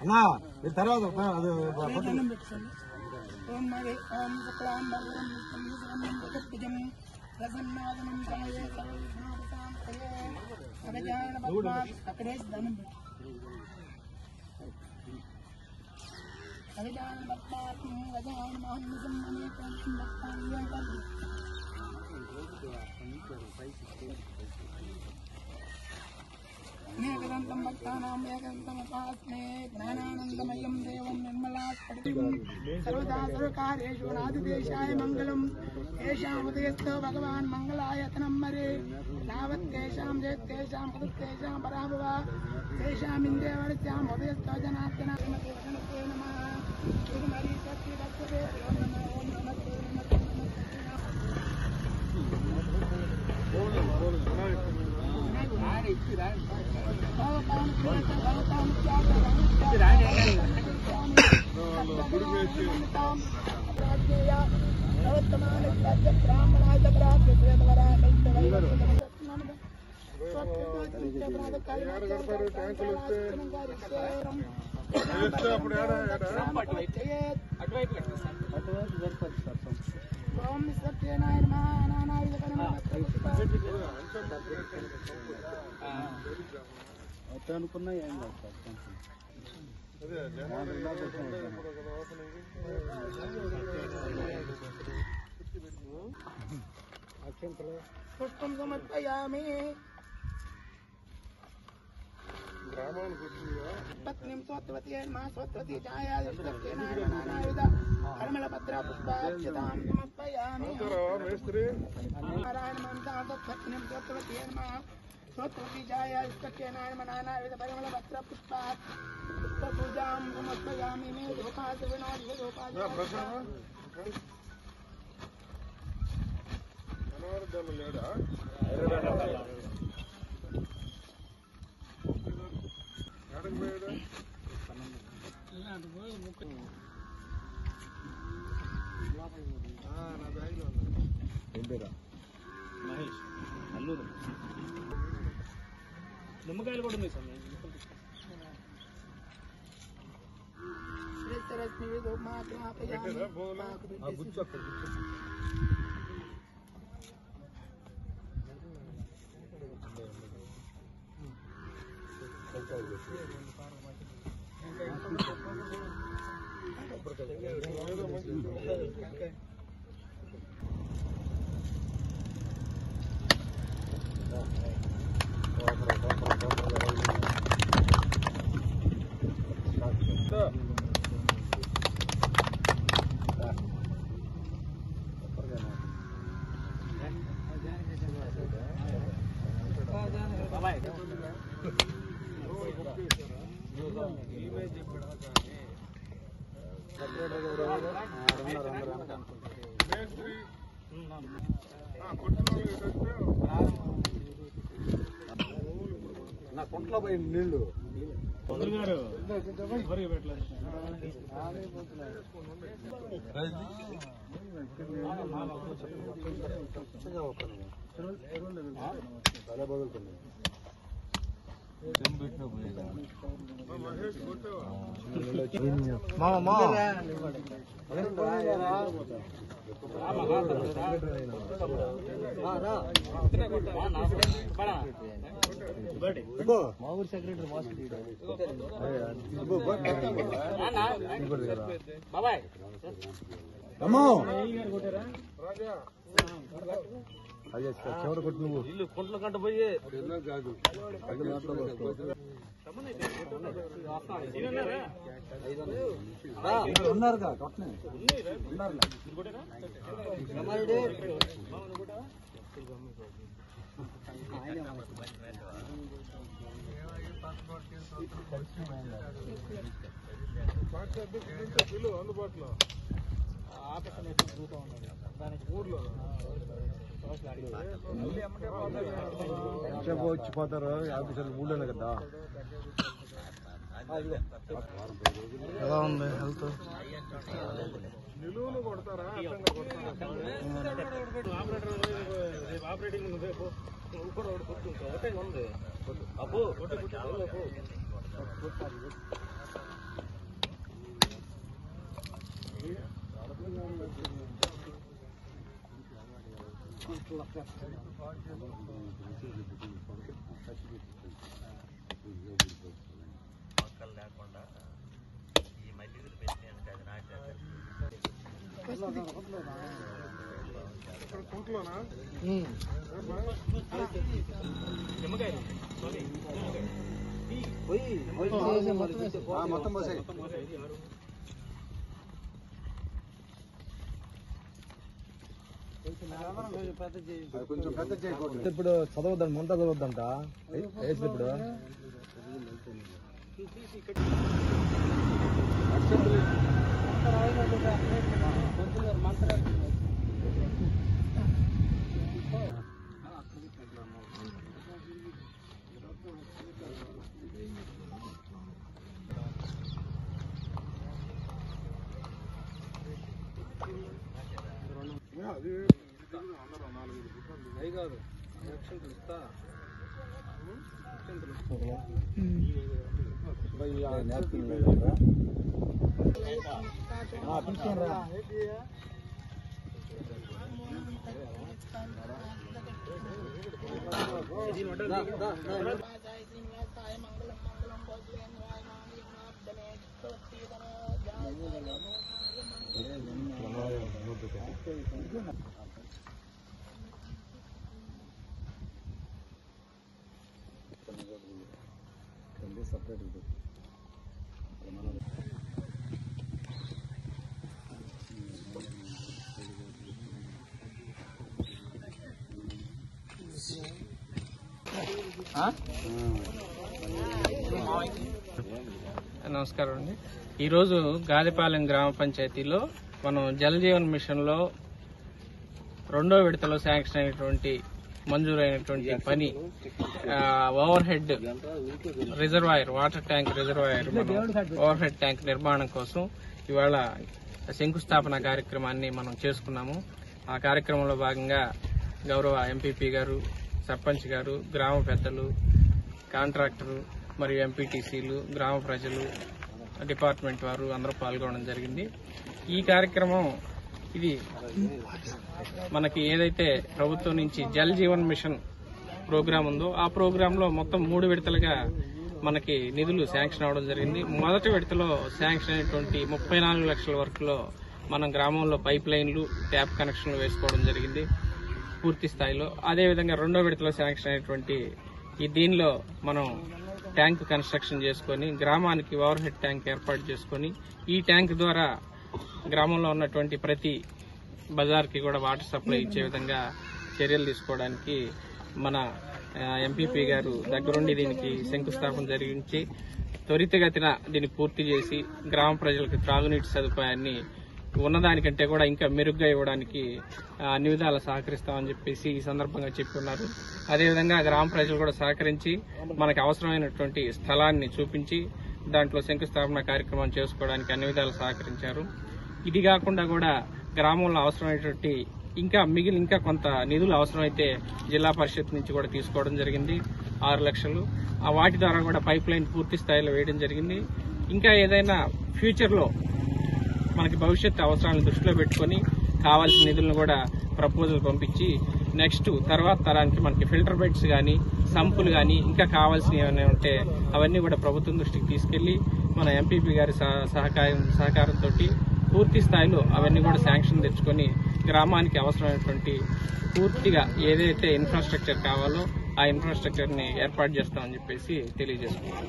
అన్నా మీరు తర్వాత అది ఏకదంతం భక్తానాం ఏకదంతముపాస్మే జ్ఞానానందమయం దేవం నిర్మలాస్ఫటికం సర్వదా సర్వకార్యేషు నాదిదేశాయ మంగళం ఏషాముదయస్థో భగవాన్ మంగళాయతనం మరే నావత్తేషాం జయత్తేషాం పదత్తేషాం పరాభవ తేషామిందేవర్ష్యాం ఉదయస్థో జనార్దన నమస్తే నమః శ్రీమరీ సత్య దత్తదే ఓం నమస్తే ఓం సత్యనారాయణ అనుకున్నా ఏం పుష్పం సమర్పయామి పత్నిం స్వత్వతి స్వత్వతి ఛాయాయుధ పరిమళపత్ర పుష్పాక్షతాం సమర్పయామి నారాయణ పత్నిం స్వత్వతి స్వత్వతి ఛాయాయుధ పరిమళపత్ర పుష్పూజాం సమర్పయామి మే రూపాస వినోద మహేష్ అల్లూరు నిమ్మకాయలు కూడా ఉన్నాయి సార్ నా కుంట్లో పోయి నీళ్లు మా ఊరు సెక్రటరీ బాబాయ్ అదే చివరి కొట్టు నువ్వు ఇల్లు కుంట్ల కంట పోయి కాదు ఉన్నారుగా కొట్టనే ఉన్నారు అందుబాటులో ఊర్లో వచ్చిపోతారు 50 సార్లు ఊళ్ళోనే కదా. ఎలా ఉంది హెల్త్? నిలువును కొడతారా అడ్డంగా కొడతారా ఆపరేటింగ్ ఉంది అప్పు మొక్కలు లేకుండా ఈ మధ్యలో పెట్టినంటే అది ఇక్కడ కుంట్లోనా మొత్తం పోసాయి కొంచెం పెద్ద చేయకూడదు. ఇప్పుడు చదవద్దండి ముంత చదవద్దంట వేసి ఇప్పుడు అది అందరూ 4 అవి కాదు యాక్షన్ ఇస్తా సపరేట్ నమస్కారం అండి. ఈరోజు గాదిపాలెం గ్రామ పంచాయతీలో మనం జల్ జీవన్ మిషన్లో 2వ విడతలో శాంక్షన్ అయినటువంటి మంజూరైనటువంటి పని over head reservoir water tank reservoir over head tank నిర్మాణం కోసం ఇవాళ శంకుస్థాపన కార్యక్రమాన్ని మనం చేసుకున్నాము. ఆ కార్యక్రమంలో భాగంగా గౌరవ ఎంపీపీ గారు, సర్పంచ్ గారు, గ్రామ పెద్దలు, కాంట్రాక్టరు మరియు ఎంపీటీసీలు, గ్రామ ప్రజలు, డిపార్ట్మెంట్ వారు అందరూ పాల్గొనడం జరిగింది. ఈ కార్యక్రమం ఇది మనకి ఏదైతే ప్రభుత్వం నుంచి జల్ జీవన్ మిషన్ ప్రోగ్రాం ఉందో ఆ ప్రోగ్రాంలో మొత్తం 3 విడతలుగా మనకి నిధులు శాంక్షన్ అవడం జరిగింది. మొదటి విడతలో శాంక్షన్ అయినటువంటి 34 లక్షల వరకులో మనం గ్రామంలో పైప్ లైన్లు, ట్యాప్ కనెక్షన్లు వేసుకోవడం జరిగింది పూర్తి స్థాయిలో. అదేవిధంగా 2వ విడతలో శాంక్షన్ అయినటువంటి దీనిలో మనం ట్యాంక్ కన్స్ట్రక్షన్ చేసుకుని గ్రామానికి ఓవర్ హెడ్ ట్యాంక్ ఏర్పాటు చేసుకుని ఈ ట్యాంక్ ద్వారా గ్రామంలో ఉన్నటువంటి ప్రతి బజార్కి కూడా వాటర్ సప్లై ఇచ్చే విధంగా చర్యలు తీసుకోవడానికి మన ఎంపీపీ గారు దగ్గరుండి దీనికి శంకుస్థాపన జరిగించి త్వరితగతిన దీన్ని పూర్తి చేసి గ్రామ ప్రజలకు త్రాగునీటి సదుపాయాన్ని ఉన్నదానికంటే కూడా ఇంకా మెరుగ్గా ఇవ్వడానికి అన్ని విధాలా సహకరిస్తామని చెప్పేసి ఈ సందర్భంగా చెప్పుకున్నారు. అదేవిధంగా గ్రామ ప్రజలు కూడా సహకరించి మనకు అవసరమైనటువంటి స్థలాన్ని చూపించి దాంట్లో శంకుస్థాపన కార్యక్రమం చేసుకోవడానికి అన్ని విధాలు సహకరించారు. ఇది కాకుండా కూడా గ్రామంలో అవసరమైనటువంటి ఇంకా కొంత నిధులు అవసరమైతే జిల్లా పరిషత్ నుంచి కూడా తీసుకోవడం జరిగింది 6 లక్షలు. వాటి ద్వారా కూడా పైప్ లైన్ పూర్తి స్థాయిలో వేయడం జరిగింది. ఇంకా ఏదైనా ఫ్యూచర్లో మనకి భవిష్యత్తు అవసరాలను దృష్టిలో పెట్టుకుని కావాల్సిన నిధులను కూడా ప్రపోజల్ పంపించి నెక్స్ట్ తర్వాత తరానికి మనకి ఫిల్టర్ బెడ్స్ కానీ, సంపులు కానీ ఇంకా కావాల్సినవి ఏమైనా ఉంటే అవన్నీ కూడా ప్రభుత్వం దృష్టికి తీసుకెళ్లి మన ఎంపీపీ గారి సహకారంతో పూర్తి స్థాయిలో అవన్నీ కూడా శాంక్షన్ తెచ్చుకొని గ్రామానికి అవసరమైనటువంటి పూర్తిగా ఏదైతే ఇన్ఫ్రాస్ట్రక్చర్ కావాలో ఆ ఇన్ఫ్రాస్ట్రక్చర్ ని ఏర్పాటు చేస్తామని చెప్పేసి తెలియజేసుకున్నాం.